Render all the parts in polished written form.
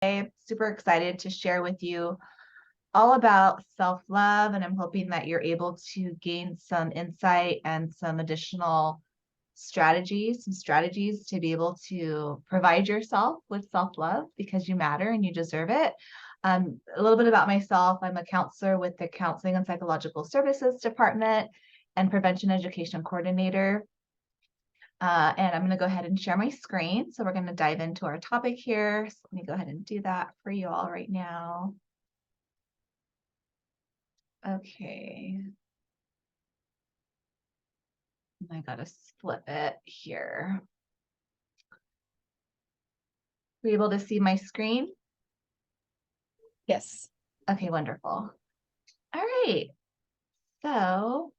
I'm super excited to share with you all about self-love, and I'm hoping that you're able to gain some insight and some additional strategies to be able to provide yourself with self-love because you matter and you deserve it. A little bit about myself. I'm a counselor with the Counseling and Psychological Services Department and Prevention Education Coordinator. And I'm going to go ahead and share my screen. So we're going to dive into our topic here. So let me go ahead and do that for you all right now. Okay. I got to flip it here. Are you able to see my screen? Yes. Okay, wonderful. All right. So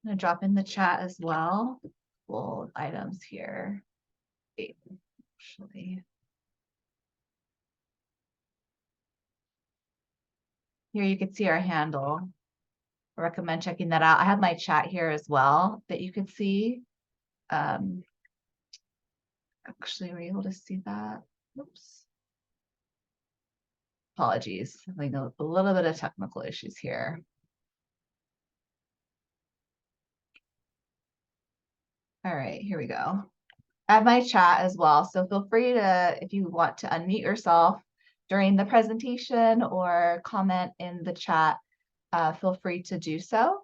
I'm going to drop in the chat as well. Cool items here. Actually. Here you can see our handle. I recommend checking that out. I have my chat here as well that you could see. Actually, were you able to see that? Oops. Apologies. Having a little bit of technical issues here. All right, here we go. I have my chat as well, so feel free to, if you want to unmute yourself during the presentation or comment in the chat, feel free to do so.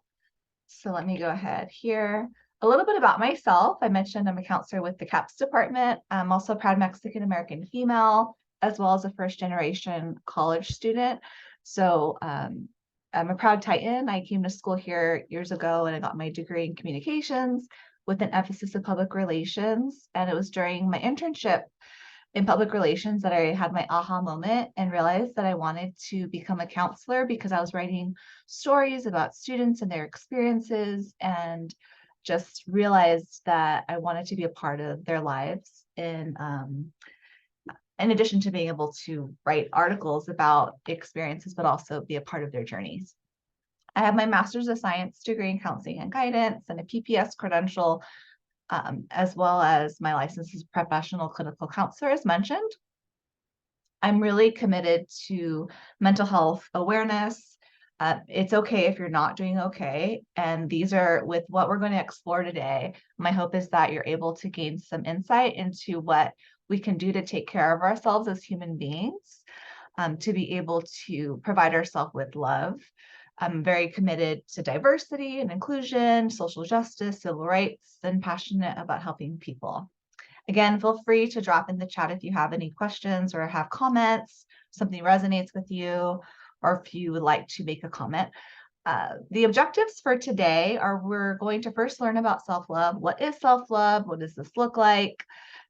So let me go ahead here. A little bit about myself. I mentioned I'm a counselor with the CAPS department. I'm also a proud Mexican American female, as well as a first generation college student. So I'm a proud Titan. I came to school here years ago and I got my degree in communications with an emphasis in public relations. And it was during my internship in public relations that I had my aha moment and realized that I wanted to become a counselor because I was writing stories about students and their experiences and just realized that I wanted to be a part of their lives in addition to being able to write articles about experiences, but also be a part of their journeys. I have my master's of science degree in counseling and guidance and a PPS credential, as well as my license as professional clinical counselor, as mentioned. I'm really committed to mental health awareness. It's okay if you're not doing okay. And these are with what we're going to explore today. My hope is that you're able to gain some insight into what we can do to take care of ourselves as human beings, to be able to provide ourselves with love. I'm very committed to diversity and inclusion, social justice, civil rights, and passionate about helping people. Again, feel free to drop in the chat if you have any questions or have comments, something resonates with you, or if you would like to make a comment. The objectives for today are we're going to first learn about self-love. What is self-love? What does this look like?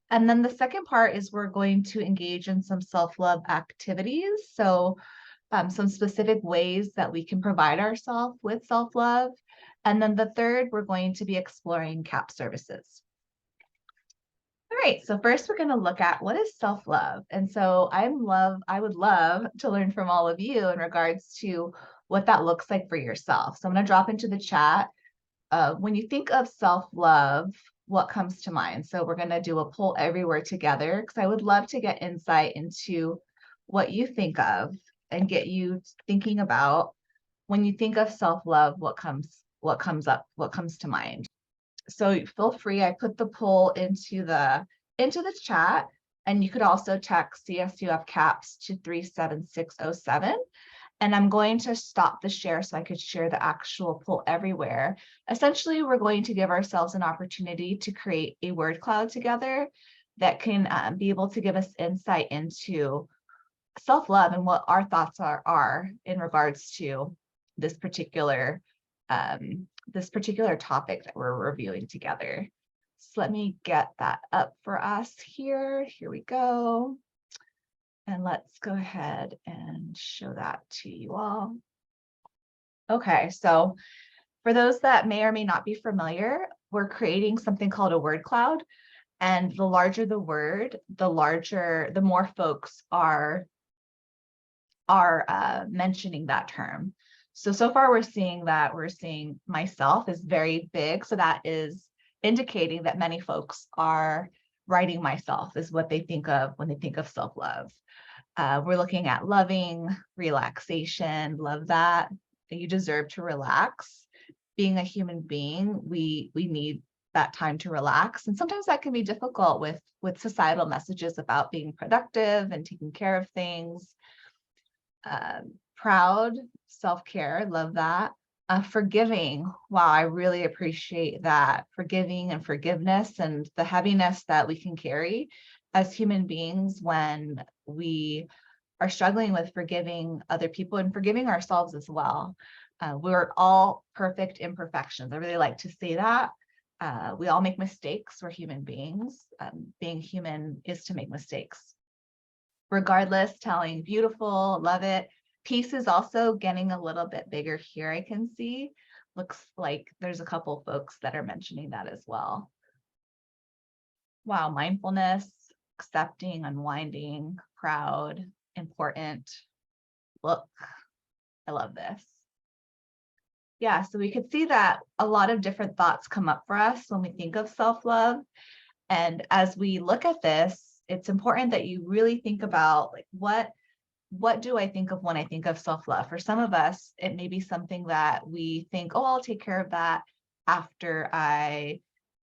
And then the second part is we're going to engage in some self-love activities. So some specific ways that we can provide ourselves with self-love. And then the third, we're going to be exploring CAP services. All right, so first we're going to look at what is self-love. And so I would love to learn from all of you in regards to what that looks like for yourself. So I'm going to drop into the chat. When you think of self-love, what comes to mind? So we're going to do a poll everywhere together because I would love to get insight into what you think of and get you thinking about when you think of self-love, what comes up, what comes to mind. So feel free, I put the poll into the chat, and you could also text CSUF CAPS to 37607. And I'm going to stop the share so I could share the actual poll everywhere. Essentially, we're going to give ourselves an opportunity to create a word cloud together that can be able to give us insight into self-love and what our thoughts are in regards to this particular topic that we're reviewing together. So let me get that up for us here. Here we go. And let's go ahead and show that to you all. Okay, so for those that may or may not be familiar, we're creating something called a word cloud. And the larger the word, the more folks are mentioning that term. So far we're seeing myself is very big. So that is indicating that many folks are righting myself is what they think of when they think of self-love. We're looking at loving, relaxation, love that. You deserve to relax. Being a human being, we need that time to relax. And sometimes that can be difficult with societal messages about being productive and taking care of things. Proud, self-care, love that. Forgiving, wow, I really appreciate that. Forgiving and forgiveness and the heaviness that we can carry as human beings when we are struggling with forgiving other people and forgiving ourselves as well. We're all perfect imperfections. I really like to say that. We all make mistakes. We're human beings. Being human is to make mistakes. Regardless, telling beautiful, love it. Peace is also getting a little bit bigger here, I can see. Looks like there's a couple folks that are mentioning that as well. Wow, mindfulness, accepting, unwinding, proud, important. Look, I love this. Yeah, so we could see that a lot of different thoughts come up for us when we think of self-love. And as we look at this, it's important that you really think about like what do I think of when I think of self-love? For some of us, it may be something that we think, oh, I'll take care of that after I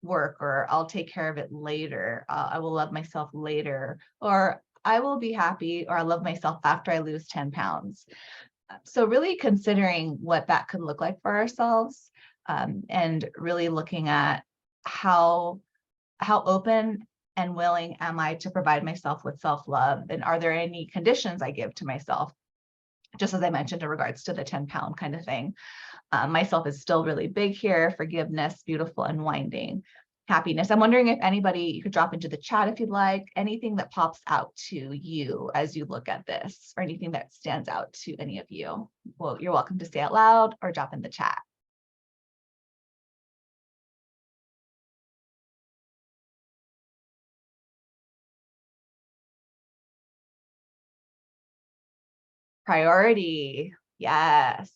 work, or I'll take care of it later. I will love myself later, or I will be happy, or I love myself after I lose 10 pounds. So really considering what that could look like for ourselves, and really looking at how open and willing am I to provide myself with self-love? And are there any conditions I give to myself? Just as I mentioned in regards to the 10-pound kind of thing. Myself is still really big here. Forgiveness, beautiful, unwinding, happiness. I'm wondering if anybody, you could drop into the chat if you'd like, anything that pops out to you as you look at this, or anything that stands out to any of you. Well, you're welcome to say out loud or drop in the chat. Priority. Yes,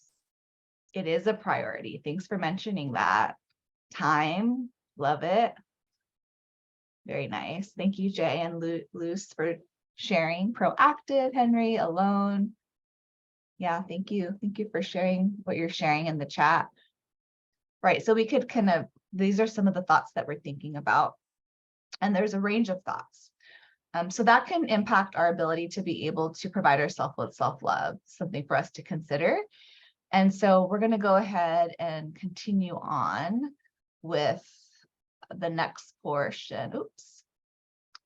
it is a priority. Thanks for mentioning that. Time, love it. Very nice. Thank you, Jay and Luce, for sharing. Proactive, Henry, alone. Yeah, thank you. Thank you for sharing what you're sharing in the chat. Right, so we could kind of, these are some of the thoughts that we're thinking about. And there's a range of thoughts. So that can impact our ability to be able to provide ourselves with self-love, something for us to consider. And so we're going to go ahead and continue on with the next portion. Oops.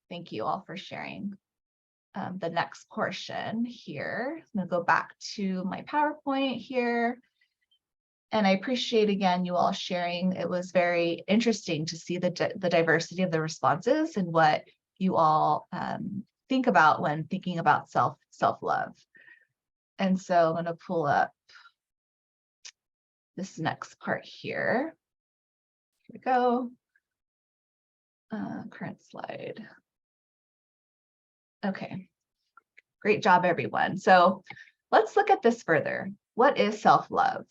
Thank you all for sharing. The next portion here. I'm going to go back to my PowerPoint here. And I appreciate, again, you all sharing. It was very interesting to see the diversity of the responses and what you all think about when thinking about self-love. And so I'm going to pull up this next part here. Here we go. Current slide. Okay, great job, everyone. So let's look at this further. What is self-love?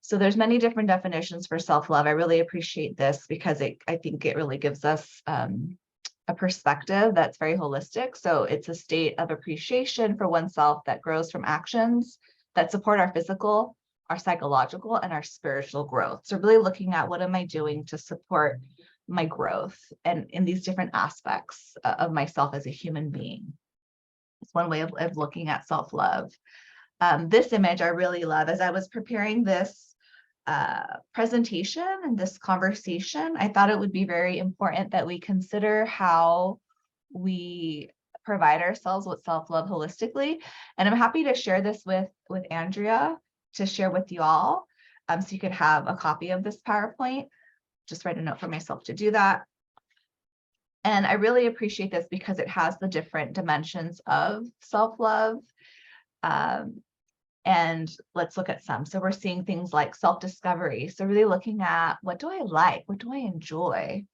So there's many different definitions for self-love. I really appreciate this because I think it really gives us a perspective that's very holistic. So it's a state of appreciation for oneself that grows from actions that support our physical, our psychological, and our spiritual growth. So really looking at what am I doing to support my growth and in these different aspects of myself as a human being. It's one way of looking at self-love. This image I really love. As I was preparing this presentation and this conversation, I thought it would be very important that we consider how we provide ourselves with self-love holistically. And I'm happy to share this with Andrea to share with you all. So you could have a copy of this PowerPoint. Just write a note for myself to do that. And I really appreciate this because it has the different dimensions of self-love. And let's look at some. So we're seeing things like self-discovery. So really looking at what do I like? What do I enjoy?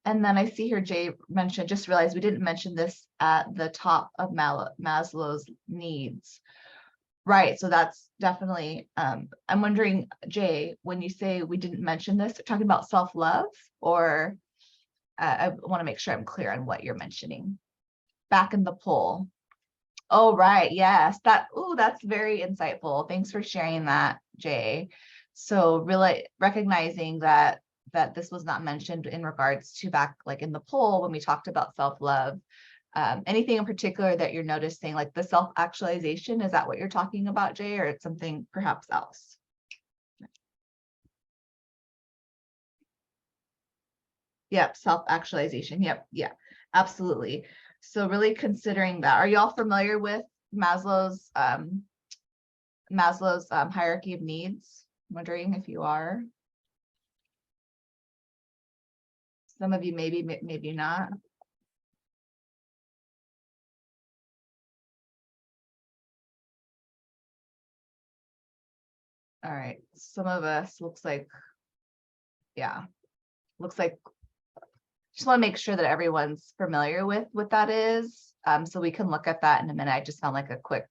And then I see here Jay mentioned, just realized we didn't mention this at the top of Maslow's needs. Right, so that's definitely, I'm wondering, Jay, when you say we didn't mention this, talking about self-love or? I want to make sure I'm clear on what you're mentioning. Back in the poll. Oh, right. Yes. That's very insightful. Thanks for sharing that, Jay. So really recognizing that this was not mentioned in regards to back like in the poll when we talked about self-love. Anything in particular that you're noticing, like the self-actualization, is that what you're talking about, Jay, or it's something perhaps else? Yep, self-actualization. Yep, yeah, absolutely. So really considering that, are you all familiar with Maslow's hierarchy of needs? I'm wondering if you are. Some of you maybe, maybe not. All right, some of us looks like, yeah, looks like, just want to make sure that everyone's familiar with what that is. So we can look at that in a minute. I just found like a quick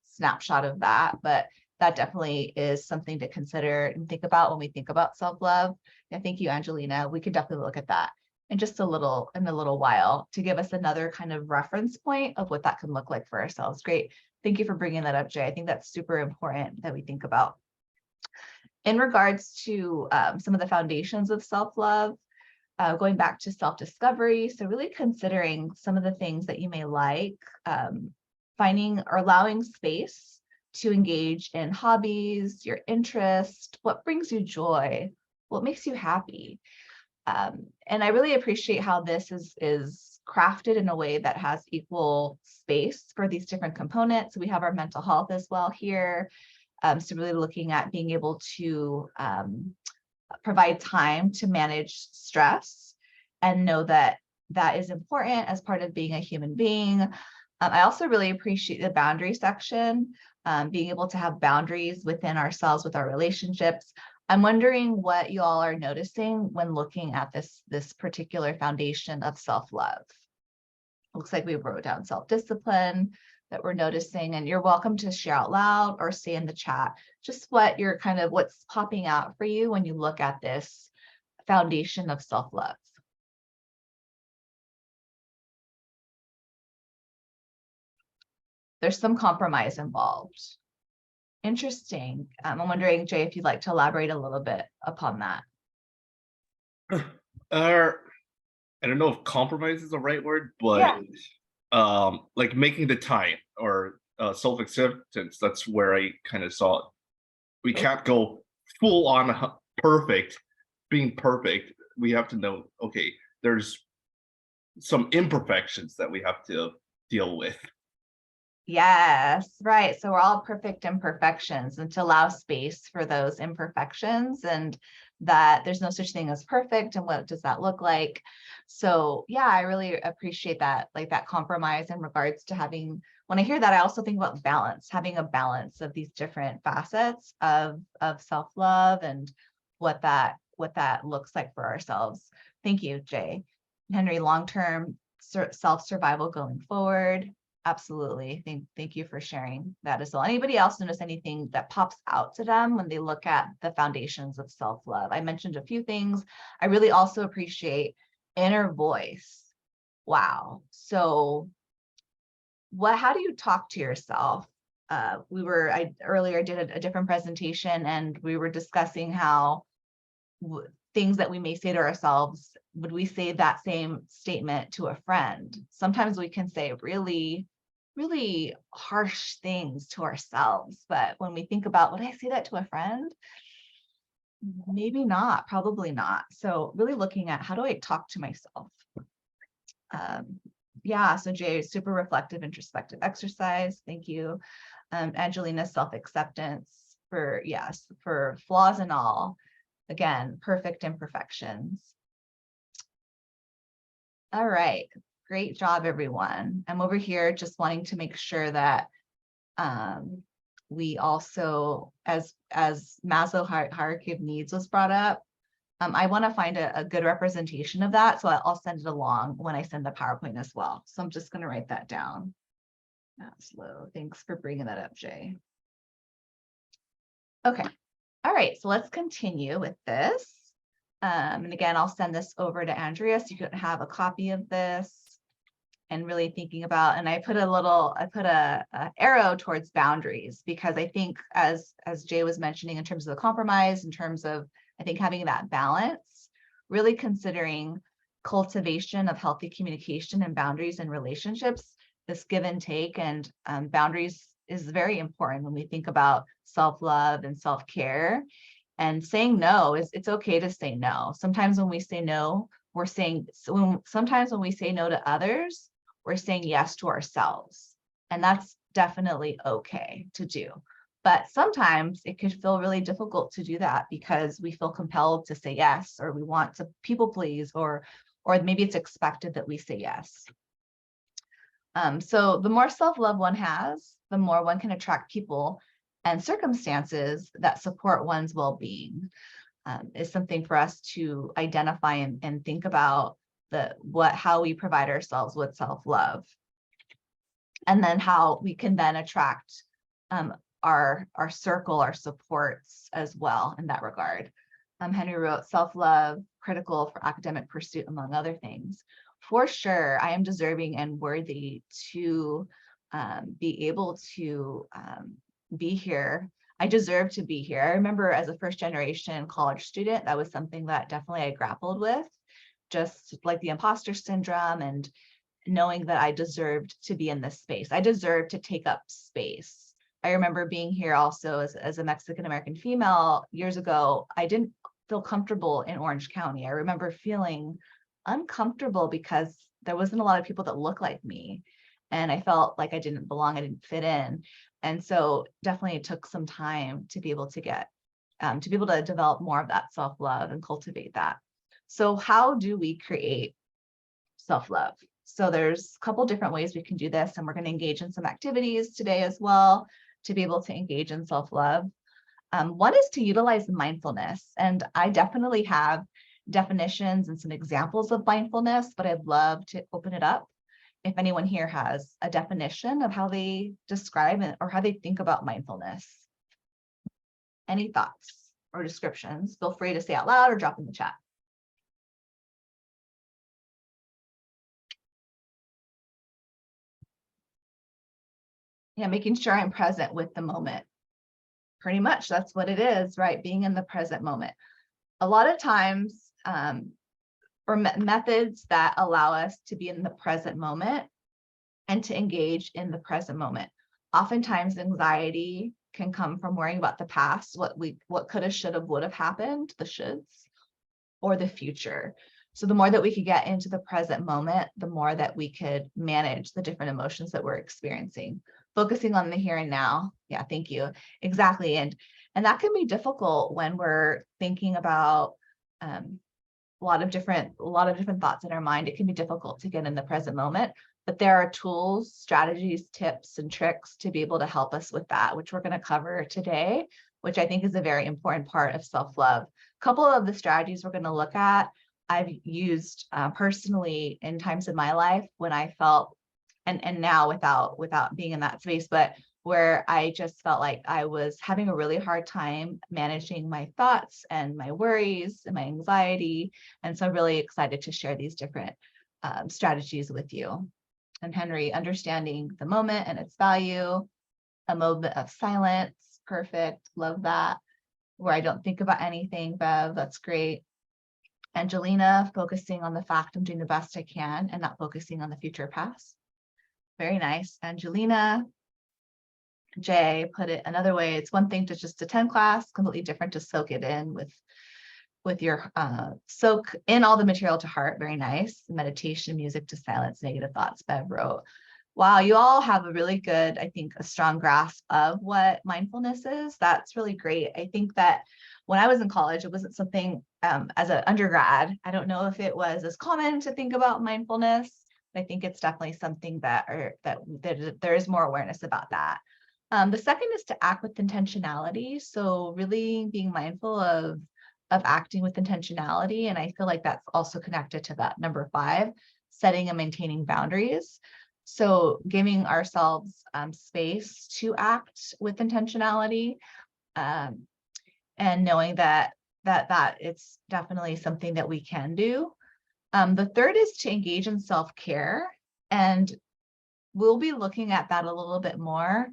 snapshot of that, but that definitely is something to consider and think about when we think about self-love. Yeah, thank you, Angelina. We could definitely look at that in just in a little while to give us another kind of reference point of what that can look like for ourselves. Great. Thank you for bringing that up, Jay. I think that's super important that we think about. In regards to some of the foundations of self-love, going back to self-discovery. So really considering some of the things that you may like, finding or allowing space to engage in hobbies, your interest, what brings you joy, what makes you happy. And I really appreciate how this is crafted in a way that has equal space for these different components. So we have our mental health as well here. So really looking at being able to provide time to manage stress and know that that is important as part of being a human being. I also really appreciate the boundary section, being able to have boundaries within ourselves with our relationships. I'm wondering what you all are noticing when looking at this particular foundation of self-love. Looks like we wrote down self-discipline that we're noticing, and you're welcome to share out loud or say in the chat just what you're what's popping out for you when you look at this foundation of self-love. There's some compromise involved. Interesting. I'm wondering, Jay, if you'd like to elaborate a little bit upon that. I don't know if compromise is the right word, but yeah. Like making the time or self-acceptance, that's where I kind of saw it. We can't go full on perfect, being perfect. We have to know, okay, there's some imperfections that we have to deal with. Yes, right. So we're all perfect imperfections, and to allow space for those imperfections, and that there's no such thing as perfect, and what does that look like? So yeah, I really appreciate that, like that compromise in regards to having, when I hear that, I also think about balance, having a balance of these different facets of self-love and what that looks like for ourselves. Thank you, Jay. Henry, long-term self-survival going forward. Absolutely. Thank you for sharing that as well. Anybody else notice anything that pops out to them when they look at the foundations of self-love? I mentioned a few things. I really also appreciate inner voice. Wow. So how do you talk to yourself? I earlier did a different presentation, and we were discussing how things that we may say to ourselves, would we say that same statement to a friend? Sometimes we can say really harsh things to ourselves, but when we think about, would I say that to a friend? Maybe not, probably not. So really looking at, how do I talk to myself? Yeah, so Jay, super reflective, introspective exercise. Thank you. Angelina, self-acceptance for flaws and all. Again, perfect imperfections. All right, great job, everyone. I'm over here just wanting to make sure that we also, as Maslow hierarchy of needs was brought up, I want to find a good representation of that. So I'll send it along when I send the PowerPoint as well. So I'm just going to write that down. Maslow, thanks for bringing that up, Jay. Okay. All right, so let's continue with this. And again, I'll send this over to Andrea so you can have a copy of this. And really thinking about, and I put a arrow towards boundaries, because I think as Jay was mentioning, in terms of the compromise, in terms of, I think, having that balance, really considering cultivation of healthy communication and boundaries in relationships, this give and take, and boundaries is very important when we think about self-love and self-care. And saying no it's okay to say no. Sometimes when we say no, we're saying, sometimes when we say no to others, we're saying yes to ourselves. And that's definitely okay to do. But sometimes it could feel really difficult to do that because we feel compelled to say yes, or we want to people please, or maybe it's expected that we say yes. So the more self-love one has, the more one can attract people and circumstances that support one's well-being. Is something for us to identify and think about how we provide ourselves with self-love, and then how we can then attract our circle, our supports as well in that regard. Henry wrote, self-love critical for academic pursuit, among other things. For sure, I am deserving and worthy to be able to be here. I deserve to be here. I remember as a first generation college student, that was something that definitely I grappled with, just like the imposter syndrome and knowing that I deserved to be in this space. I deserved to take up space. I remember being here also as a Mexican-American female years ago. I didn't feel comfortable in Orange County. I remember feeling uncomfortable because there wasn't a lot of people that looked like me. And I felt like I didn't belong, I didn't fit in. And so definitely it took some time to be able to get, to be able to develop more of that self-love and cultivate that. So how do we create self-love? So there's a couple different ways we can do this, and we're going to engage in some activities today as well to be able to engage in self-love. One is to utilize mindfulness, and I definitely have definitions and some examples of mindfulness, but I'd love to open it up if anyone here has a definition of how they describe it or how they think about mindfulness. Any thoughts or descriptions? Feel free to say out loud or drop in the chat. Yeah, making sure I'm present with the moment. Pretty much that's what it is, right? Being in the present moment. A lot of times, or methods that allow us to be in the present moment and to engage in the present moment. Oftentimes anxiety can come from worrying about the past, what could have, should have, would have happened, the shoulds, or the future. So the more that we could get into the present moment, the more that we could manage the different emotions that we're experiencing. Focusing on the here and now. Yeah, thank you. Exactly. And that can be difficult when we're thinking about a lot of different thoughts in our mind. It can be difficult to get in the present moment, but there are tools, strategies, tips, and tricks to be able to help us with that, which we're going to cover today, which I think is a very important part of self-love. A couple of the strategies we're going to look at, I've used personally in times in my life when I felt, and now without being in that space, but where I just felt like I was having a really hard time managing my thoughts and my worries and my anxiety. And so I'm really excited to share these different strategies with you. And Henry, understanding the moment and its value, a moment of silence, perfect, love that. Where I don't think about anything, Bev, that's great. Angelina, focusing on the fact I'm doing the best I can and not focusing on the future past. Very nice. Angelina. Jay put it another way, it's one thing to just attend class, completely different to soak it in with your soak in all the material to heart. Very nice. Meditation, music to silence negative thoughts, Bev wrote. Wow, you all have a really good, I think, a strong grasp of what mindfulness is. That's really great. I think that when I was in college, it wasn't something as an undergrad, I don't know if it was as common to think about mindfulness. I think it's definitely something that there is more awareness about that. The second is to act with intentionality. So really being mindful of acting with intentionality. And I feel like that's also connected to that number 5, setting and maintaining boundaries. So giving ourselves space to act with intentionality, and knowing that that it's definitely something that we can do. The third is to engage in self-care, and we'll be looking at that a little bit more.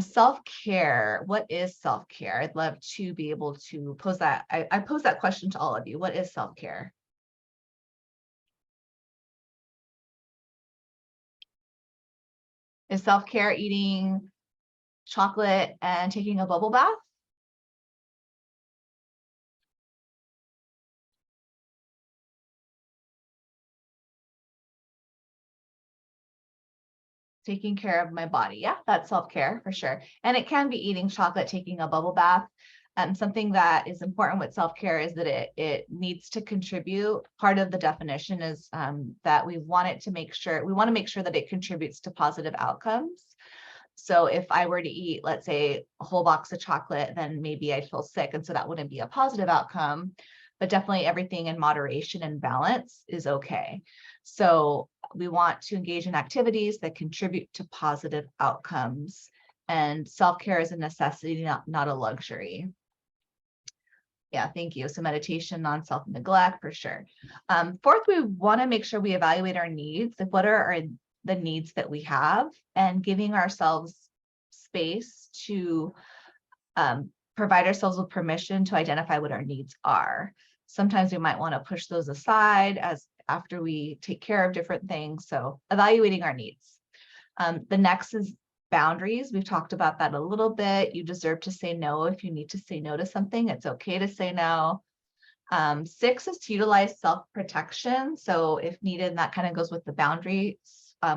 Self-care, what is self-care? I'd love to be able to pose that. I pose that question to all of you. What is self-care? Is self-care eating chocolate and taking a bubble bath? Taking care of my body. Yeah, that's self-care for sure. And it can be eating chocolate, taking a bubble bath. Something that is important with self-care is that it needs to contribute. Part of the definition is that we want to make sure that it contributes to positive outcomes. So if I were to eat, let's say, a whole box of chocolate, then maybe I'd feel sick. And so that wouldn't be a positive outcome. But definitely everything in moderation and balance is okay. So we want to engage in activities that contribute to positive outcomes. And self-care is a necessity, not a luxury. Yeah, thank you. So meditation, non-self-neglect for sure. Fourth, we want to make sure we evaluate our needs. Like, what are the needs that we have, and giving ourselves space to provide ourselves with permission to identify what our needs are. Sometimes we might want to push those aside as after we take care of different things. So evaluating our needs. The next is boundaries. We've talked about that a little bit. You deserve to say no if you need to say no to something. It's okay to say no. 6 is to utilize self-protection. So if needed, and that kind of goes with the boundaries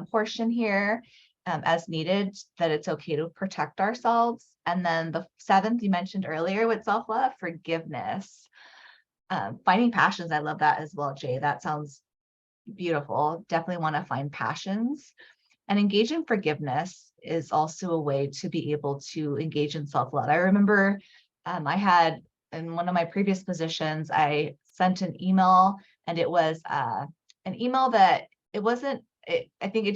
portion here, as needed, that it's okay to protect ourselves. And then the 7th you mentioned earlier with self-love, forgiveness. Finding passions, I love that as well, Jay. That sounds beautiful. Definitely want to find passions. And engage in forgiveness is also a way to be able to engage in self-love. I remember I had, in one of my previous positions, I sent an email, and it was an email that it wasn't, I think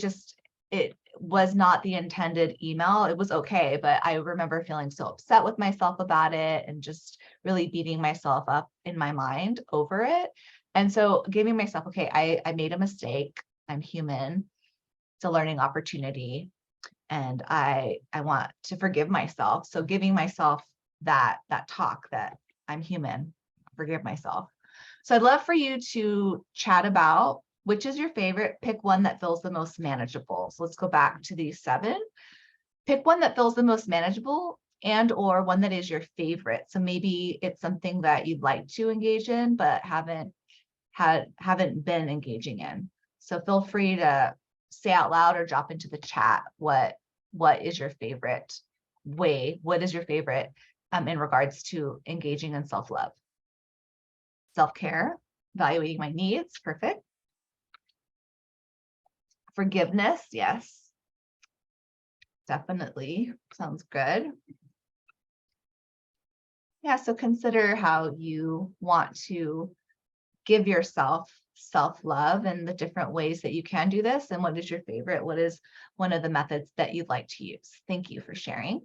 it was not the intended email. It was okay, but I remember feeling so upset with myself about it and just really beating myself up in my mind over it. And so giving myself, okay, I made a mistake. I'm human. It's a learning opportunity. And I want to forgive myself. So giving myself that talk that I'm human, forgive myself. So I'd love for you to chat about which is your favorite. Pick one that feels the most manageable. So let's go back to these 7. Pick one that feels the most manageable, and or one that is your favorite. So maybe it's something that you'd like to engage in, but haven't been engaging in. So feel free to say out loud or drop into the chat what is your favorite way, what is your favorite in regards to engaging in self-love. Self-care, evaluating my needs, perfect. Forgiveness, yes. Definitely, sounds good. Yeah, so consider how you want to give yourself self-love and the different ways that you can do this, and what is your favorite? What is one of the methods that you'd like to use? Thank you for sharing.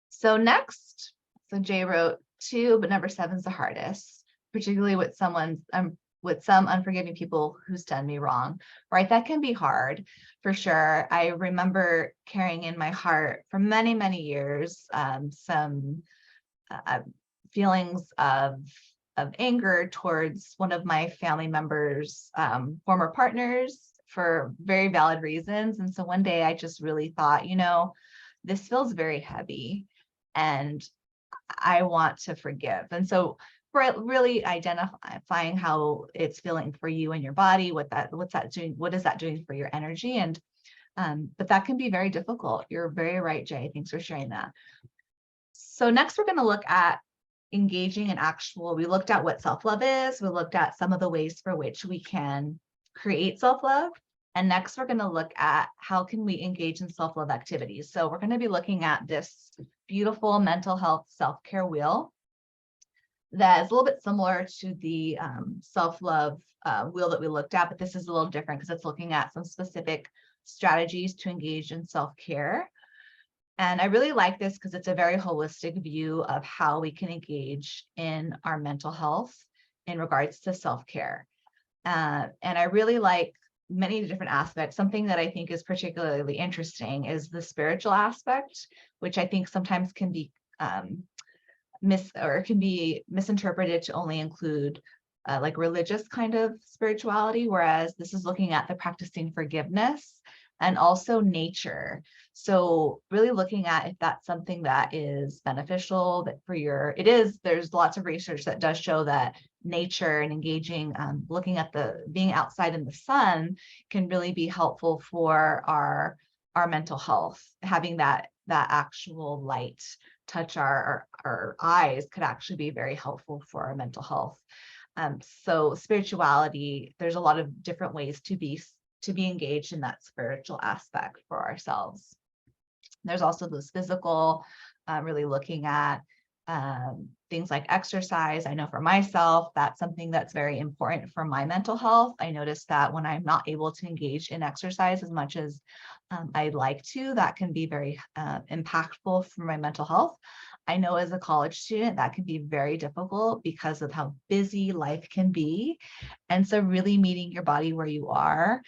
So next, so Jay wrote 2, but number 7 is the hardest, particularly with with some unforgiving people who's done me wrong, right? That can be hard for sure. I remember carrying in my heart for many, many years, some feelings of anger towards one of my family members' former partners for very valid reasons. And so one day I just really thought, this feels very heavy and I want to forgive. And so really identifying how it's feeling for you and your body, what is that doing for your energy? And but that can be very difficult. You're very right, Jay. Thanks for sharing that. So next we're going to look at engaging in we looked at what self-love is. We looked at some of the ways for which we can create self-love. And next we're going to look at how can we engage in self-love activities. So we're going to be looking at this beautiful mental health self-care wheel that is a little bit similar to the self-love wheel that we looked at, but this is a little different because it's looking at some specific strategies to engage in self-care. And I really like this because it's a very holistic view of how we can engage in our mental health in regards to self-care. And I really like many different aspects. Something that I think is particularly interesting is the spiritual aspect, which I think sometimes can be can be misinterpreted to only include like religious kind of spirituality, whereas this is looking at the practicing forgiveness and also nature. So really looking at if that's something that is beneficial that for your, there's lots of research that does show that nature and engaging, looking at being outside in the sun can really be helpful for our mental health. Having that actual light touch our eyes could actually be very helpful for our mental health. So spirituality, there's a lot of different ways to be engaged in that spiritual aspect for ourselves. There's also this physical, really looking at things like exercise. I know for myself, that's something that's very important for my mental health. I noticed that when I'm not able to engage in exercise as much as I'd like to, that can be very impactful for my mental health. I know as a college student, that can be very difficult because of how busy life can be. And so really meeting your body where you are,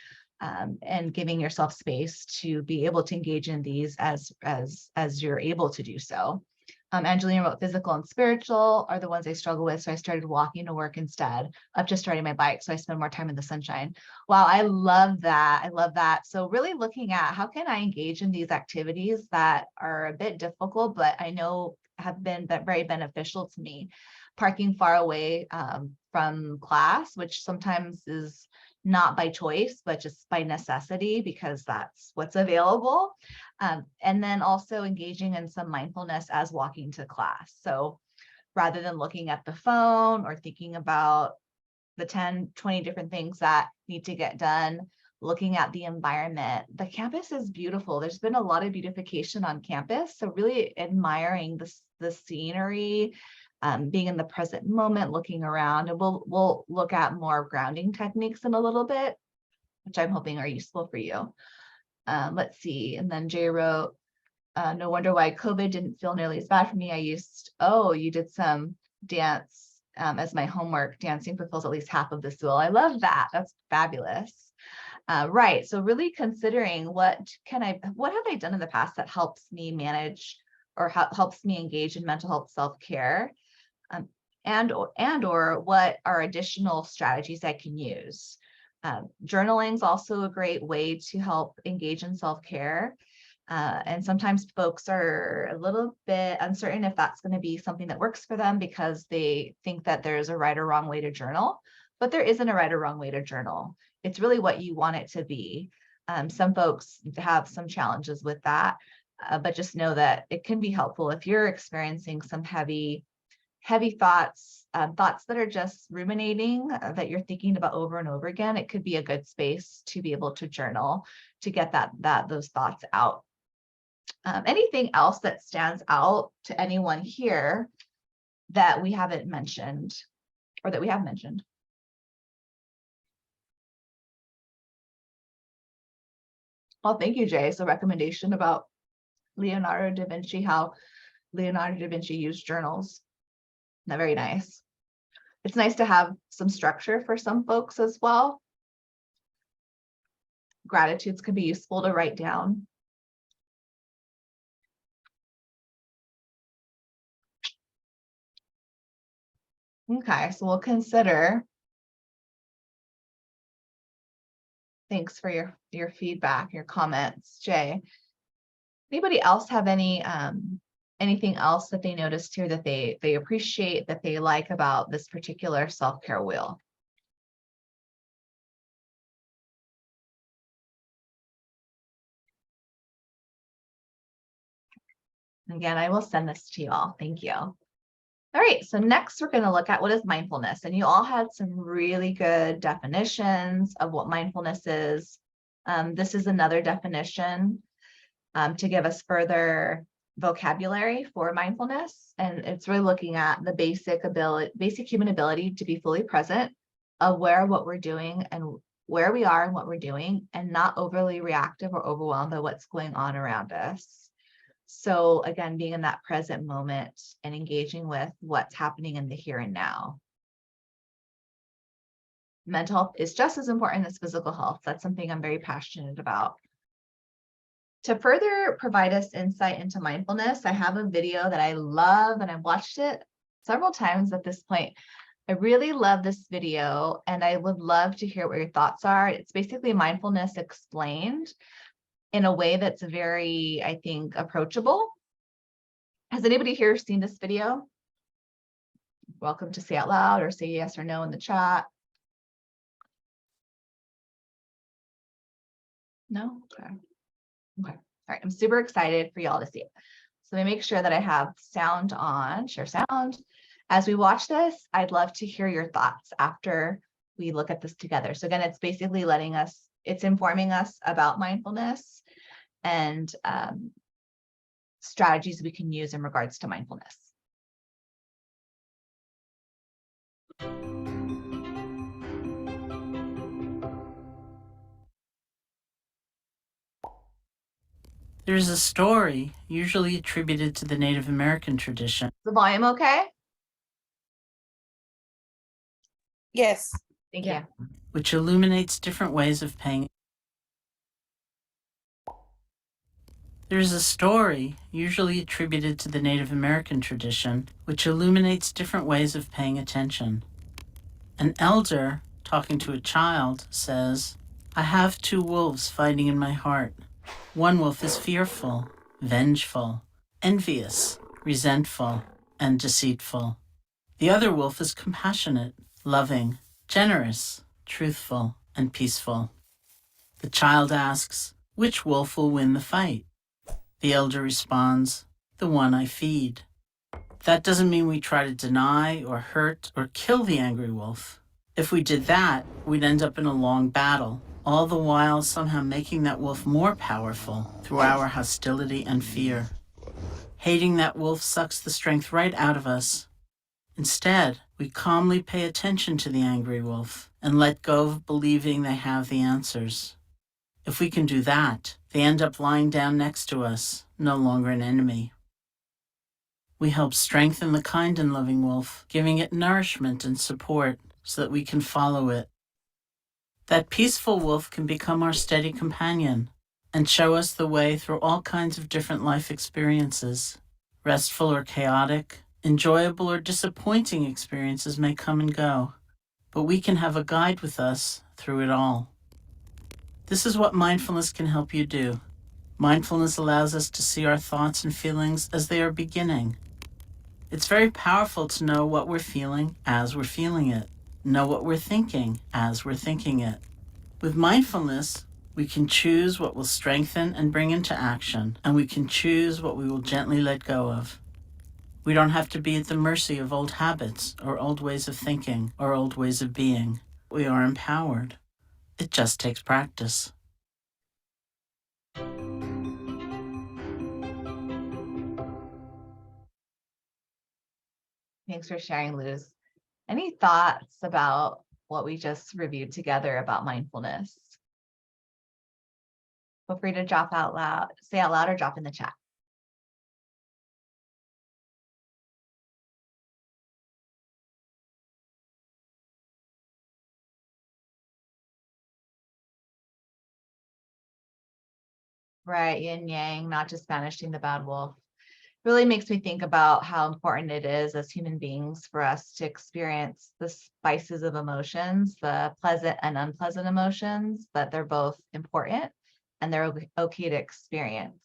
and giving yourself space to be able to engage in these as you're able to do so. Angelina wrote physical and spiritual are the ones I struggle with. So I started walking to work instead of just riding my bike. So I spend more time in the sunshine. Wow, I love that. I love that. So really looking at how can I engage in these activities that are a bit difficult, but I know have been very beneficial to me. Parking far away from class, which sometimes is not by choice, but just by necessity, because that's what's available. And then also engaging in some mindfulness as walking to class. So rather than looking at the phone or thinking about the 10, 20 different things that need to get done, looking at the environment. The campus is beautiful. There's been a lot of beautification on campus. So really admiring the scenery, being in the present moment, looking around, and we'll look at more grounding techniques in a little bit, which I'm hoping are useful for you. Let's see. And then Jay wrote, no wonder why COVID didn't feel nearly as bad for me. You did some dance as my homework. Dancing fulfills at least half of the soul. I love that. That's fabulous. Right. So really considering what have I done in the past that helps me manage or helps me engage in mental health self-care, or what are additional strategies I can use. Journaling is also a great way to help engage in self-care. And sometimes folks are a little bit uncertain if that's going to be something that works for them because they think that there's a right or wrong way to journal, but there isn't a right or wrong way to journal. It's really what you want it to be. Some folks have some challenges with that, but just know that it can be helpful if you're experiencing some heavy thoughts, thoughts that are just ruminating, that you're thinking about over and over again. It could be a good space to be able to journal to get those thoughts out. Anything else that stands out to anyone here that we haven't mentioned or that we have mentioned? Well, thank you, Jay. So recommendation about Leonardo da Vinci, how Leonardo da Vinci used journals. Not very nice. It's nice to have some structure for some folks as well. Gratitudes can be useful to write down. Okay, so we'll consider. Thanks for your feedback, your comments, Jay. Anybody else have anything else that they noticed here that they appreciate, that they like about this particular self-care wheel? Again, I will send this to you all. Thank you. All right, so next we're going to look at what is mindfulness. And you all had some really good definitions of what mindfulness is. This is another definition to give us further vocabulary for mindfulness. And it's really looking at the basic human ability to be fully present, aware of what we're doing and where we are and what we're doing, and not overly reactive or overwhelmed by what's going on around us. So again, being in that present moment and engaging with what's happening in the here and now. Mental health is just as important as physical health. That's something I'm very passionate about. To further provide us insight into mindfulness, I have a video that I love and I've watched it several times at this point. I really love this video and I would love to hear what your thoughts are. It's basically mindfulness explained in a way that's very, I think, approachable. Has anybody here seen this video? Welcome to say out loud or say yes or no in the chat. No? Okay. Okay. All right. I'm super excited for y'all to see it. So let me make sure that I have sound on, share sound. As we watch this, I'd love to hear your thoughts after we look at this together. So again, it's basically it's informing us about mindfulness and strategies we can use in regards to mindfulness. There's a story, usually attributed to the Native American tradition. The volume okay? Yes. Thank Yeah. you. Which illuminates different ways of paying. There's a story, usually attributed to the Native American tradition, which illuminates different ways of paying attention. An elder, talking to a child, says, "I have two wolves fighting in my heart. One wolf is fearful, vengeful, envious, resentful, and deceitful. The other wolf is compassionate, loving, generous, truthful, and peaceful." The child asks, "Which wolf will win the fight?" The elder responds, "The one I feed." That doesn't mean we try to deny or hurt or kill the angry wolf. If we did that, we'd end up in a long battle, all the while somehow making that wolf more powerful through our hostility and fear. Hating that wolf sucks the strength right out of us. Instead, we calmly pay attention to the angry wolf and let go of believing they have the answers. If we can do that, they end up lying down next to us, no longer an enemy. We help strengthen the kind and loving wolf, giving it nourishment and support so that we can follow it. That peaceful wolf can become our steady companion and show us the way through all kinds of different life experiences. Restful or chaotic, enjoyable or disappointing experiences may come and go, but we can have a guide with us through it all. This is what mindfulness can help you do. Mindfulness allows us to see our thoughts and feelings as they are beginning. It's very powerful to know what we're feeling as we're feeling it, know what we're thinking as we're thinking it. With mindfulness, we can choose what will strengthen and bring into action, and we can choose what we will gently let go of. We don't have to be at the mercy of old habits or old ways of thinking or old ways of being. We are empowered. It just takes practice. Thanks for sharing, Luz. Any thoughts about what we just reviewed together about mindfulness? Feel free to drop out loud, say out loud or drop in the chat. Right, yin yang, not just banishing the bad wolf. Really makes me think about how important it is as human beings for us to experience the spices of emotions, the pleasant and unpleasant emotions, that they're both important and they're okay to experience.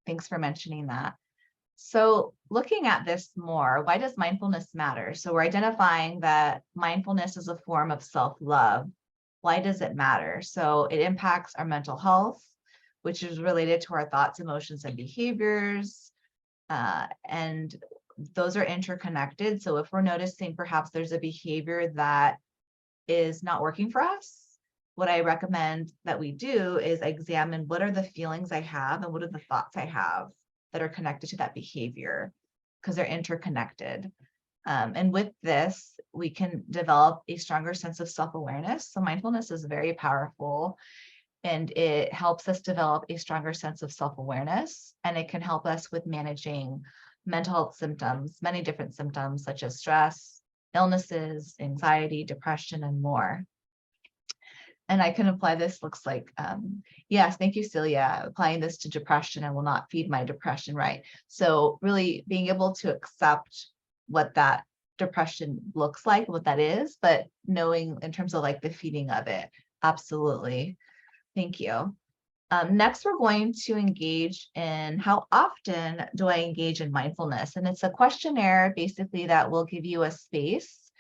Thanks for mentioning that. So looking at this more, why does mindfulness matter? So we're identifying that mindfulness is a form of self-love. Why does it matter? So it impacts our mental health, which is related to our thoughts, emotions, and behaviors. And those are interconnected. So if we're noticing perhaps there's a behavior that is not working for us, what I recommend that we do is examine what are the feelings I have and what are the thoughts I have that are connected to that behavior, because they're interconnected. And with this, we can develop a stronger sense of self-awareness. So mindfulness is very powerful And it helps us develop a stronger sense of self-awareness, and it can help us with managing mental health symptoms, many different symptoms such as stress, illnesses, anxiety, depression, and more. And I can apply this, looks like, yes, thank you, Celia, applying this to depression and will not feed my depression, right? So really being able to accept what that depression looks like, what that is, but knowing in terms of like the feeding of it. Absolutely. Thank you. Next, we're going to engage in how often do I engage in mindfulness? And it's a questionnaire basically that will give you a space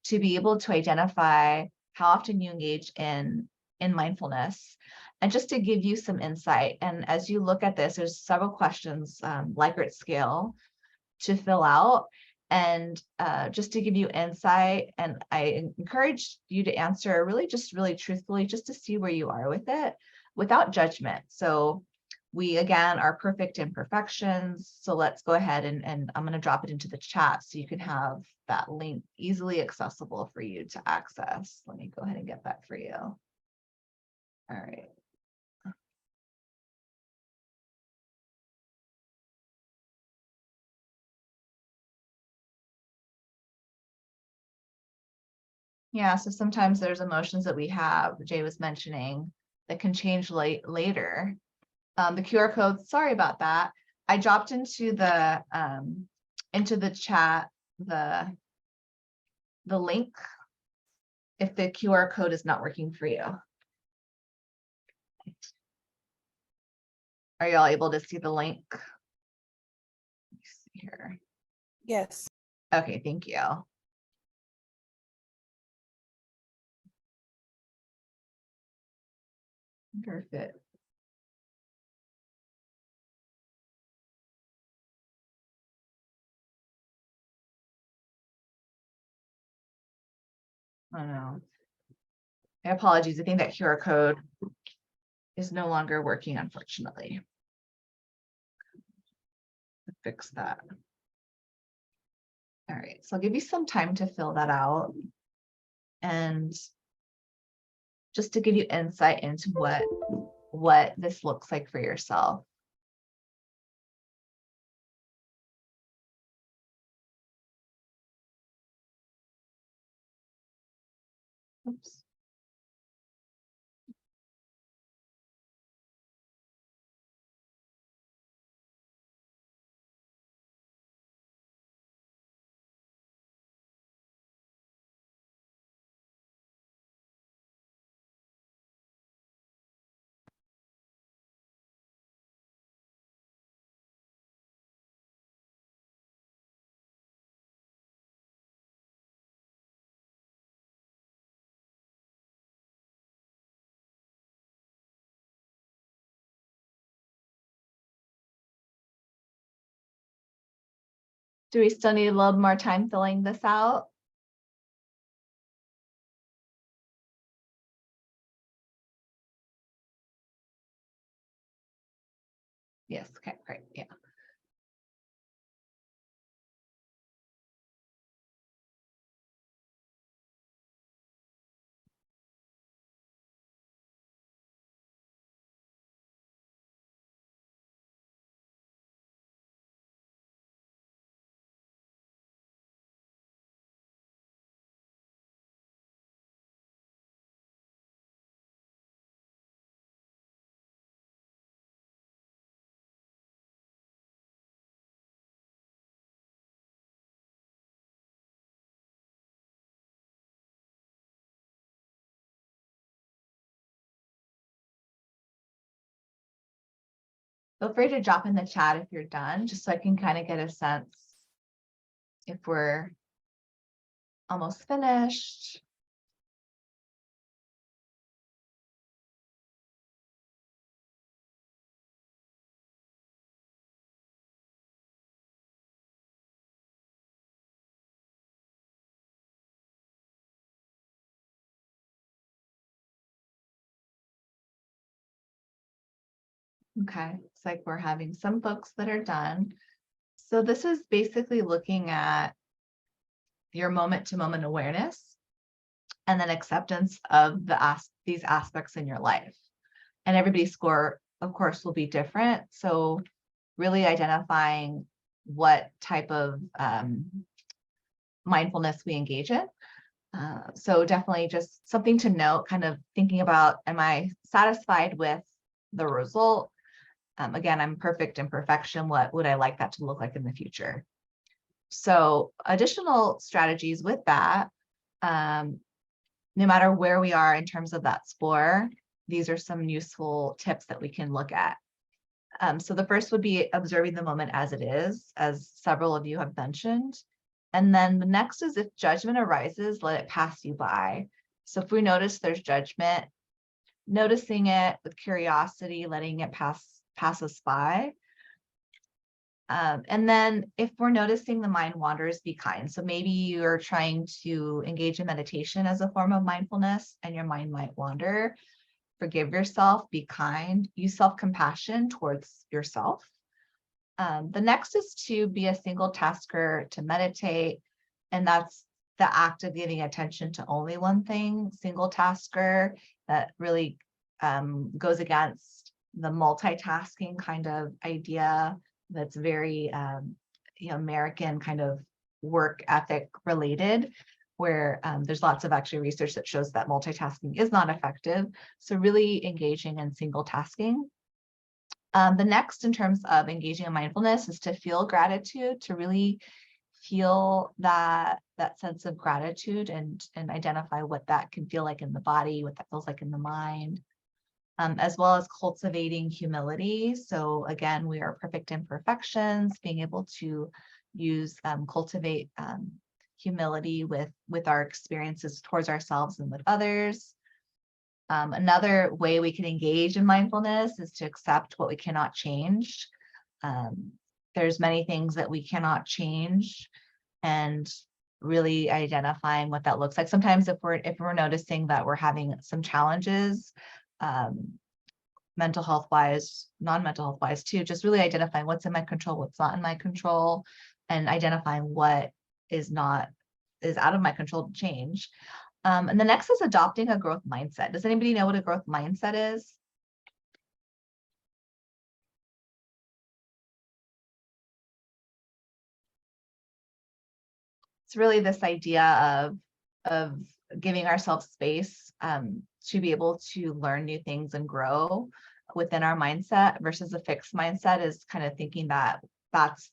to be able to identify how often you engage in mindfulness. And just to give you some insight, and as you look at this, there's several questions, Likert scale, to fill out. And just to give you insight, and I encourage you to answer really truthfully, just to see where you are with it without judgment. So we, again, are perfect imperfections. So let's go ahead and I'm going to drop it into the chat so you can have that link easily accessible for you to access. Let me go ahead and get that for you. All right. Yeah, so sometimes there's emotions that we have, Jay was mentioning, that can change later. The QR code, sorry about that. I dropped into the chat the link if the QR code is not working for you. Are y'all able to see the link? Let me see here. Yes. Okay, thank you. Wonder if it. I don't know. My apologies. I think that QR code is no longer working, unfortunately. Fix that. All right, so I'll give you some time to fill that out. And just to give you insight into what this looks like for yourself. Oops. Do we still need a little more time filling this out? Yes, okay, great, yeah. Feel free to drop in the chat if you're done, just so I can kind of get a sense if we're almost finished. Okay, it's like we're having some folks that are done. So this is basically looking at your moment-to-moment awareness and then acceptance of these aspects in your life. And everybody's score, of course, will be different. So really identifying what type of mindfulness we engage in. So definitely just something to note, kind of thinking about, am I satisfied with the result? Again, I'm perfect in perfection. What would I like that to look like in the future? So additional strategies with that, no matter where we are in terms of that score, these are some useful tips that we can look at. So the first would be observing the moment as it is, as several of you have mentioned. And then the next is, if judgment arises, let it pass you by. So if we notice there's judgment, noticing it with curiosity, letting it pass us by. And then if we're noticing the mind wanders, be kind. So maybe you're trying to engage in meditation as a form of mindfulness and your mind might wander. Forgive yourself, be kind, use self-compassion towards yourself. The next is to be a single tasker, to meditate. And that's the act of giving attention to only one thing, single tasker, that really goes against the multitasking kind of idea that's very American kind of work ethic related, where there's lots of actually research that shows that multitasking is not effective. So really engaging in single tasking. The next, in terms of engaging in mindfulness, is to feel gratitude, to really feel that sense of gratitude and identify what that can feel like in the body, what that feels like in the mind. As well as cultivating humility. So again, we are perfect imperfections, being able to cultivate humility with our experiences towards ourselves and with others. Another way we can engage in mindfulness is to accept what we cannot change. There's many things that we cannot change, and really identifying what that looks like. Sometimes if we're noticing that we're having some challenges, mental health wise, non-mental health wise too, just really identifying what's in my control, what's not in my control, and identifying what is out of my control to change. And the next is adopting a growth mindset. Does anybody know what a growth mindset is? It's really this idea of giving ourselves space to be able to learn new things and grow within our mindset, versus a fixed mindset is kind of thinking that that's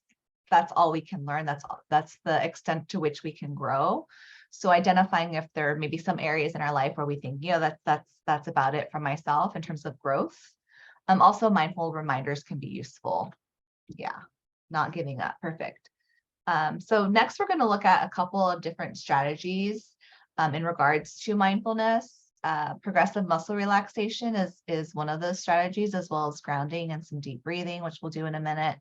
all we can learn. That's the extent to which we can grow. So identifying if there may be some areas in our life where we think, that's about it for myself in terms of growth. Also mindful reminders can be useful. Yeah, not giving up. Perfect. So next we're going to look at a couple of different strategies in regards to mindfulness. Progressive muscle relaxation is one of those strategies, as well as grounding and some deep breathing, which we'll do in a minute.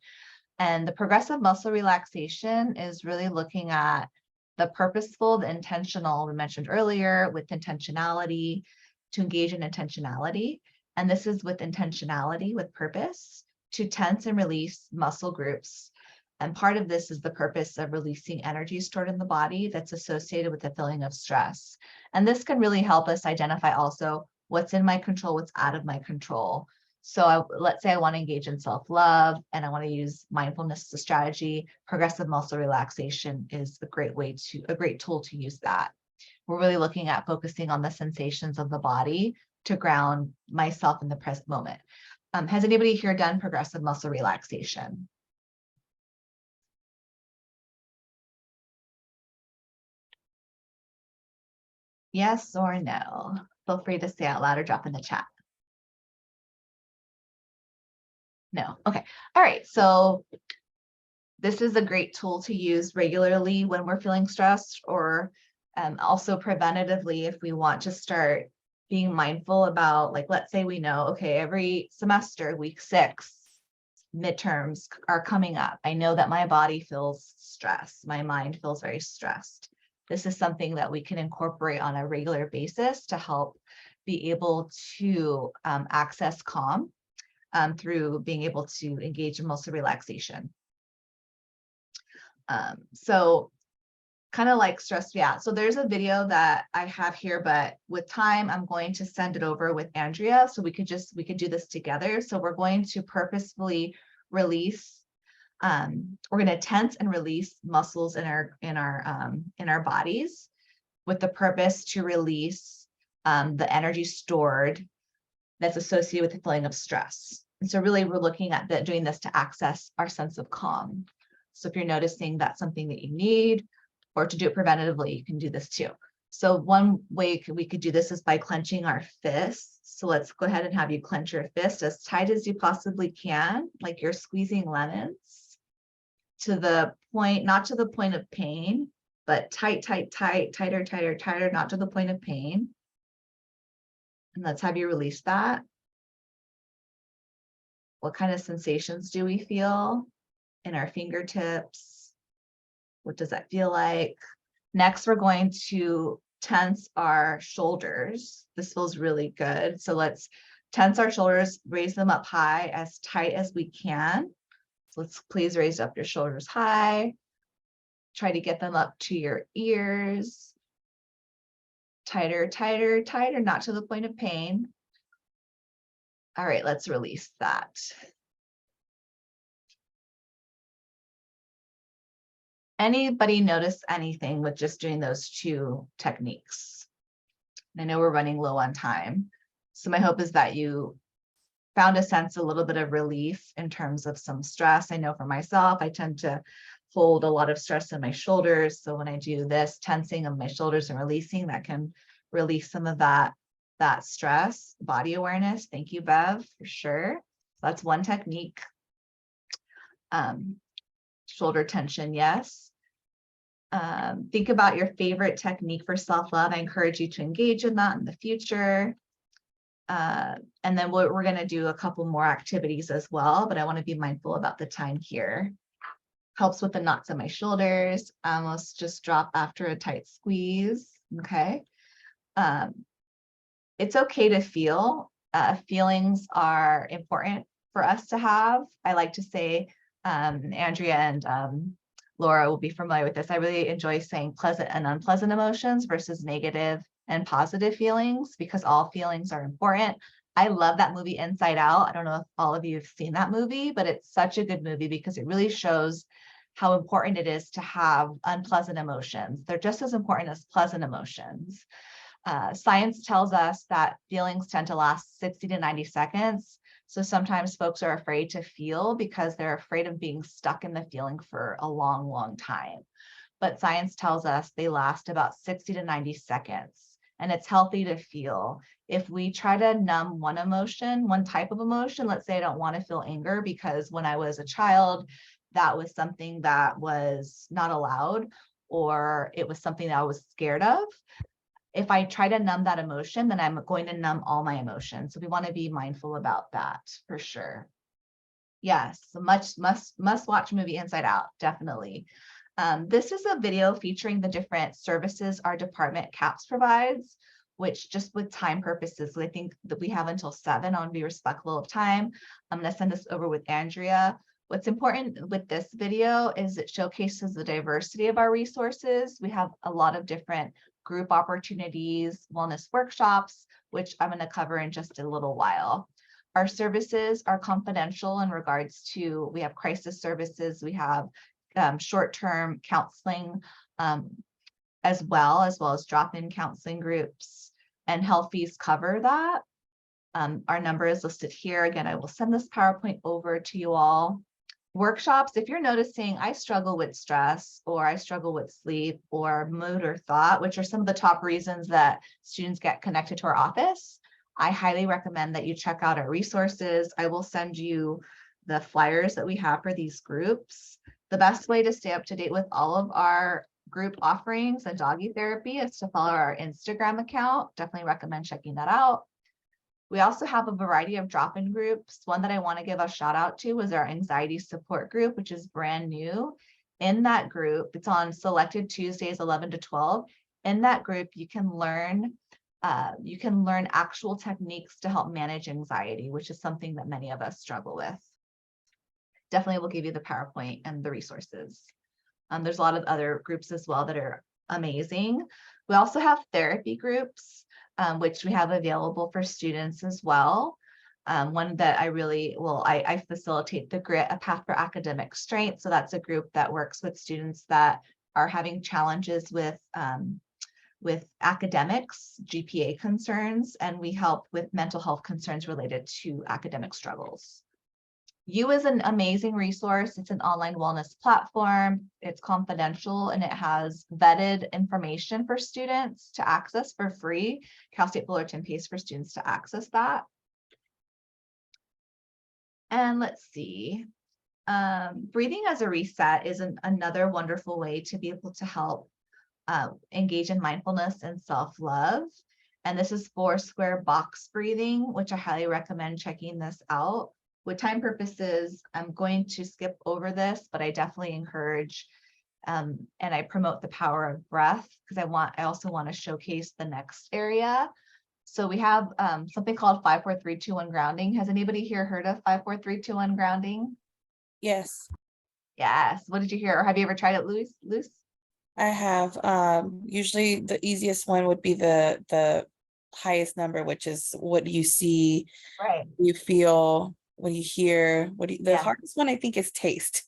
And the progressive muscle relaxation is really looking at the purposeful, the intentional, we mentioned earlier, with intentionality, to engage in intentionality. And this is with intentionality, with purpose, to tense and release muscle groups. And part of this is the purpose of releasing energy stored in the body that's associated with the feeling of stress. And this can really help us identify also what's in my control, what's out of my control. So let's say I want to engage in self-love and I want to use mindfulness as a strategy. Progressive muscle relaxation is a great tool to use that. We're really looking at focusing on the sensations of the body to ground myself in the present moment. Has anybody here done progressive muscle relaxation? Yes or no? Feel free to say out loud or drop in the chat. No. Okay. All right. So this is a great tool to use regularly when we're feeling stressed, or also preventatively if we want to start being mindful about, like, let's say we know, okay, every semester, week 6, midterms are coming up. I know that my body feels stressed. My mind feels very stressed. This is something that we can incorporate on a regular basis to help be able to access calm through being able to engage in muscle relaxation. So kind of like stress me out. So there's a video that I have here, but with time, I'm going to send it over with Andrea. So we could do this together. So we're going to purposefully release. We're going to tense and release muscles in our bodies with the purpose to release the energy stored that's associated with the feeling of stress. And so really we're looking at doing this to access our sense of calm. So if you're noticing that's something that you need, or to do it preventatively, you can do this too. So one way we could do this is by clenching our fists. So let's go ahead and have you clench your fist as tight as you possibly can, like you're squeezing lemons, to the point, not to the point of pain, but tight, tight, tight, tighter, tighter, tighter, not to the point of pain. And let's have you release that. What kind of sensations do we feel in our fingertips? What does that feel like? Next, we're going to tense our shoulders. This feels really good. So let's tense our shoulders, raise them up high, as tight as we can. So let's please raise up your shoulders high. Try to get them up to your ears. Tighter, tighter, tighter, not to the point of pain. All right, let's release that. Anybody notice anything with just doing those two techniques? I know we're running low on time. So my hope is that you found a little bit of relief in terms of some stress. I know for myself, I tend to hold a lot of stress in my shoulders. So when I do this tensing of my shoulders and releasing, that can release some of that stress. Body awareness. Thank you, Bev, for sure. That's one technique. Shoulder tension, yes. Think about your favorite technique for self-love. I encourage you to engage in that in the future. And then we're going to do a couple more activities as well, but I want to be mindful about the time here. Helps with the knots in my shoulders. I almost just drop after a tight squeeze. Okay. It's okay to feel. Feelings are important for us to have. I like to say, Andrea and Laura will be familiar with this. I really enjoy saying pleasant and unpleasant emotions versus negative and positive feelings, because all feelings are important. I love that movie Inside Out. I don't know if all of you have seen that movie, but it's such a good movie because it really shows how important it is to have unpleasant emotions. They're just as important as pleasant emotions. Science tells us that feelings tend to last 60 to 90 seconds. So sometimes folks are afraid to feel because they're afraid of being stuck in the feeling for a long, long time. But science tells us they last about 60 to 90 seconds. And it's healthy to feel. If we try to numb one emotion, one type of emotion, let's say I don't want to feel anger because when I was a child, that was something that was not allowed, or it was something that I was scared of. If I try to numb that emotion, then I'm going to numb all my emotions. So we want to be mindful about that for sure. Yes, must watch movie Inside Out, definitely. This is a video featuring the different services our department CAPS provides, which just with time purposes, I think that we have until 7. I want to be respectful of time. I'm going to send this over with Andrea. What's important with this video is it showcases the diversity of our resources. We have a lot of different group opportunities, wellness workshops, which I'm going to cover in just a little while. Our services are confidential in regards to, we have crisis services, we have short-term counseling, as well as drop-in counseling groups, and health fees cover that. Our number is listed here. Again, I will send this PowerPoint over to you all. Workshops, if you're noticing I struggle with stress, or I struggle with sleep, or mood or thought, which are some of the top reasons that students get connected to our office, I highly recommend that you check out our resources. I will send you the flyers that we have for these groups. The best way to stay up to date with all of our group offerings and doggy therapy is to follow our Instagram account. Definitely recommend checking that out. We also have a variety of drop-in groups. One that I want to give a shout out to is our anxiety support group, which is brand new. In that group, it's on selected Tuesdays, 11 to 12. In that group, you can learn actual techniques to help manage anxiety, which is something that many of us struggle with. Definitely will give you the PowerPoint and the resources. There's a lot of other groups as well that are amazing. We also have therapy groups, which we have available for students as well. One that I really, I facilitate the GRIT, A Path for Academic Strength. So that's a group that works with students that are having challenges with academics, GPA concerns, and we help with mental health concerns related to academic struggles. U is an amazing resource. It's an online wellness platform. It's confidential and it has vetted information for students to access for free. Cal State Fullerton pays for students to access that. And let's see. Breathing as a reset is another wonderful way to be able to help engage in mindfulness and self-love. And this is 4 square box breathing, which I highly recommend checking this out. With time purposes, I'm going to skip over this, but I definitely encourage and I promote the power of breath because I also want to showcase the next area. So we have something called 5, 4, 3, 2, 1 grounding. Has anybody here heard of 5, 4, 3, 2, 1 grounding? Yes, Yes. What did you hear? Or have you ever tried it, Luce? I have. Usually the easiest one would be the highest number, which is what you see, Right. you feel, what you hear, the Yeah. hardest one I think is taste.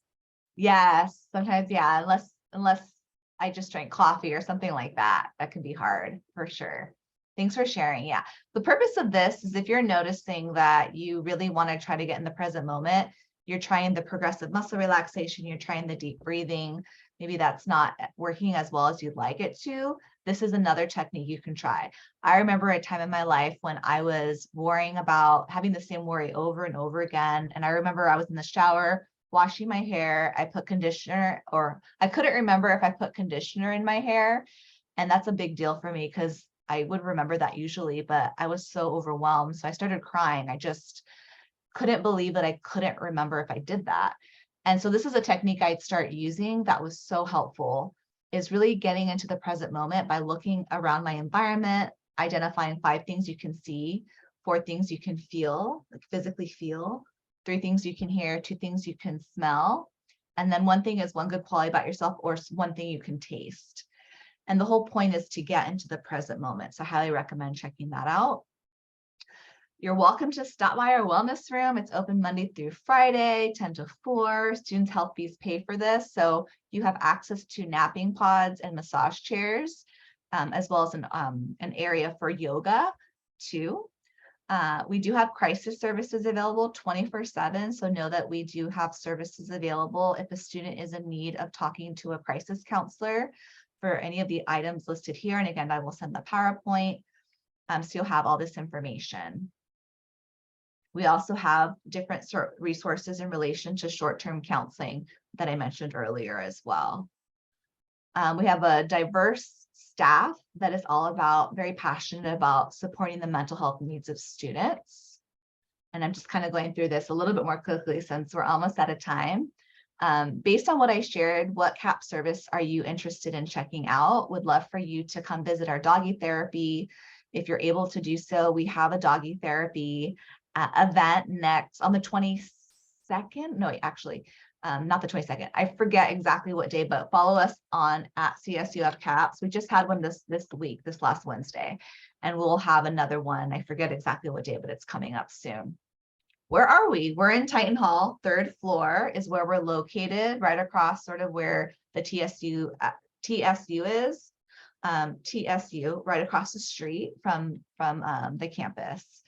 Yes. Sometimes, yeah. Unless I just drank coffee or something like that, that can be hard for sure. Thanks for sharing. Yeah. The purpose of this is if you're noticing that you really want to try to get in the present moment, you're trying the progressive muscle relaxation, you're trying the deep breathing, maybe that's not working as well as you'd like it to, this is another technique you can try. I remember a time in my life when I was worrying about having the same worry over and over again. And I remember I was in the shower, washing my hair, I put conditioner, or I couldn't remember if I put conditioner in my hair. And that's a big deal for me because I would remember that usually, but I was so overwhelmed. So I started crying. I just couldn't believe that I couldn't remember if I did that. And so this is a technique I'd start using that was so helpful, is really getting into the present moment by looking around my environment, identifying 5 things you can see, 4 things you can feel, like physically feel, 3 things you can hear, 2 things you can smell, and then 1 thing is 1 good quality about yourself or 1 thing you can taste. And the whole point is to get into the present moment. So I highly recommend checking that out. You're welcome to stop by our wellness room. It's open Monday through Friday, 10 to 4. Students' health fees pay for this. So you have access to napping pods and massage chairs, as well as an area for yoga too. We do have crisis services available 24/7. So know that we do have services available if a student is in need of talking to a crisis counselor for any of the items listed here. And again, I will send the PowerPoint. So you'll have all this information. We also have different resources in relation to short-term counseling that I mentioned earlier as well. We have a diverse staff that is all about, very passionate about supporting the mental health needs of students. And I'm just kind of going through this a little bit more quickly since we're almost out of time. Based on what I shared, what CAP service are you interested in checking out? Would love for you to come visit our doggy therapy. If you're able to do so, we have a doggy therapy event next on the 22nd. No, actually, not the 22nd. I forget exactly what day, but follow us on at CSUF CAPS. We just had one this week, this last Wednesday, and we'll have another one. I forget exactly what day, but it's coming up soon. Where are we? We're in Titan Hall, 3rd floor is where we're located, right across sort of where the TSU is. TSU right across the street from the campus.